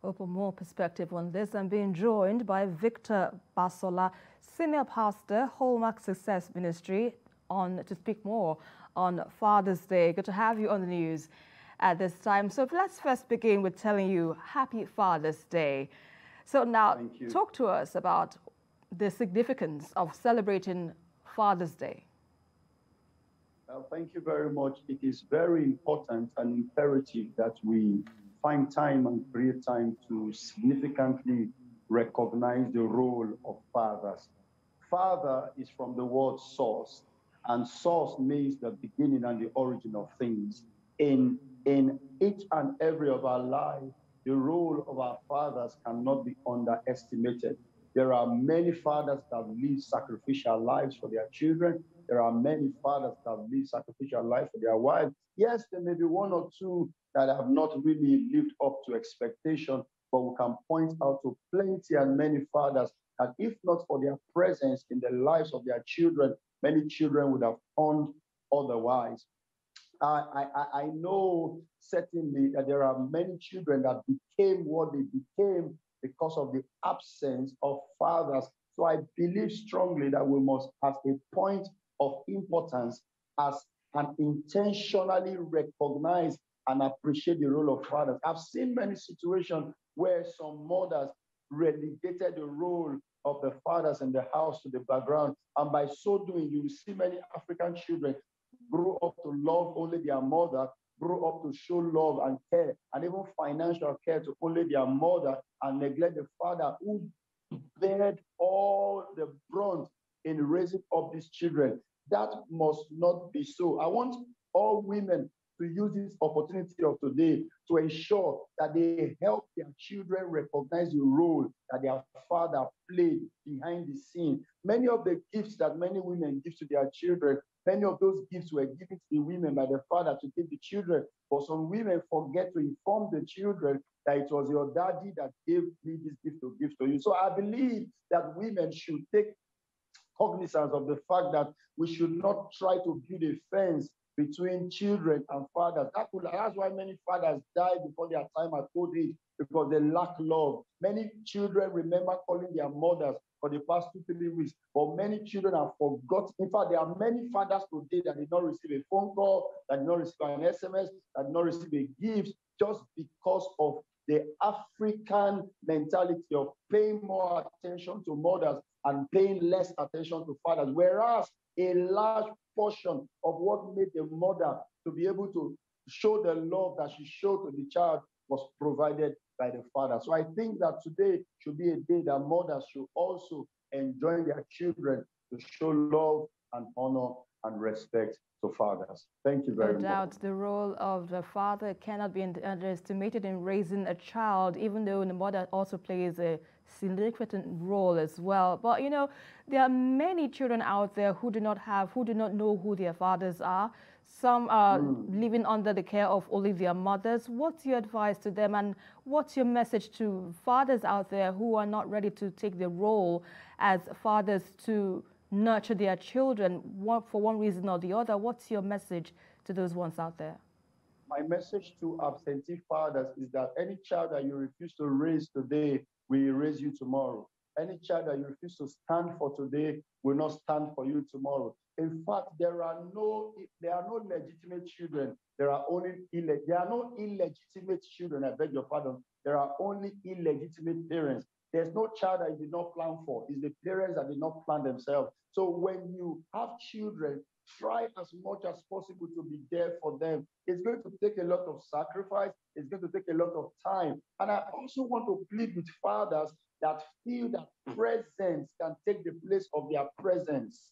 Open more perspective on this. I'm being joined by Victor Basola, Senior Pastor, Hallmark Success Ministry, to speak more on Father's Day. Good to have you on the news at this time. So let's first begin with telling you Happy Father's Day. So now talk to us about the significance of celebrating Father's Day. Well, thank you very much. It is very important and imperative that we find time and create time to significantly recognize the role of fathers. Father is from the word source, and source means the beginning and the origin of things. In each and every of our lives, the role of our fathers cannot be underestimated. There are many fathers that live sacrificial lives for their children. There are many fathers that live sacrificial lives for their wives. Yes, there may be one or two that have not really lived up to expectation, but we can point out to plenty and many fathers that if not for their presence in the lives of their children, many children would have turned otherwise. I know certainly that there are many children that became what they became because of the absence of fathers. So I believe strongly that we must, as a point of importance, as an intentionally recognize and appreciate the role of fathers. I've seen many situations where some mothers relegated the role of the fathers in the house to the background. And by so doing, you will see many African children grow up to love only their mother, grow up to show love and care, and even financial care to only their mother, and neglect the father who bared all the brunt in raising up these children. That must not be so. I want all women to use this opportunity of today to ensure that they help their children recognize the role that their father played behind the scene. Many of the gifts that many women give to their children, many of those gifts were given to the women by the father to give the children. But some women forget to inform the children that it was your daddy that gave me this gift to give to you. So I believe that women should take cognizance of the fact that we should not try to build a fence between children and fathers. That's why many fathers die before their time at old age, because they lack love. Many children remember calling their mothers for the past 2-3 weeks, but many children have forgotten. In fact, there are many fathers today that did not receive a phone call, that did not receive an SMS, that did not receive a gift, just because of the African mentality of paying more attention to mothers and paying less attention to fathers, whereas a large portion of what made the mother to be able to show the love that she showed to the child was provided by the father. So I think that today should be a day that mothers should also enjoin their children to show love and honor and respect to fathers. Thank you very much. No doubt the role of the father cannot be underestimated in raising a child, even though the mother also plays a significant role as well. But you know, there are many children out there who do not know who their fathers are. Some are living under the care of only their mothers. What's your advice to them, and what's your message to fathers out there who are not ready to take the role as fathers to nurture their children for one reason or the other? What's your message to those ones out there? My message to absentee fathers is that any child that you refuse to raise today will raise you tomorrow. Any child that you refuse to stand for today will not stand for you tomorrow. In fact, there are no legitimate children. There are no illegitimate children. I beg your pardon. There are only illegitimate parents. There's no child that you did not plan for. It's the parents that did not plan themselves. So when you have children, try as much as possible to be there for them. It's going to take a lot of sacrifice. It's going to take a lot of time. And I also want to plead with fathers that feel that presence can take the place of their presence.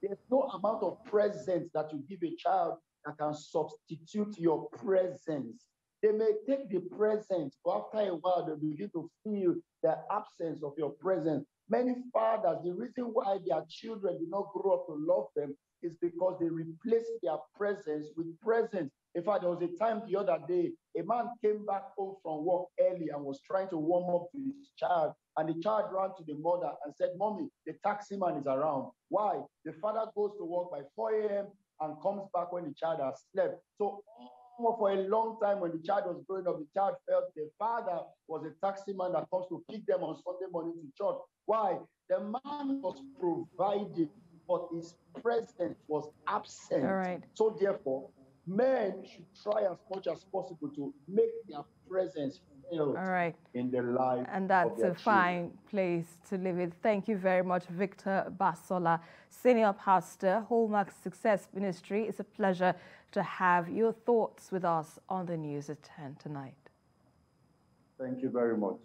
There's no amount of presence that you give a child that can substitute your presence. They may take the presence, but after a while, they begin to feel the absence of your presence. Many fathers, the reason why their children do not grow up to love them is because they replace their presence with presence. In fact, there was a time the other day, a man came back home from work early and was trying to warm up to his child. And the child ran to the mother and said, "Mommy, the taxi man is around." Why? The father goes to work by 4 a.m. and comes back when the child has slept. So all for a long time when the child was growing up, the child felt the father was a taxi man that comes to pick them on Sunday morning to church. Why? The man was providing, but his presence was absent. All right. So therefore, men should try as much as possible to make their presence felt in the life and that's of their a fine place to live in. Thank you very much, Victor Basola, Senior Pastor, Hallmark Success Ministry. It's a pleasure to have your thoughts with us on the news at 10 tonight. Thank you very much.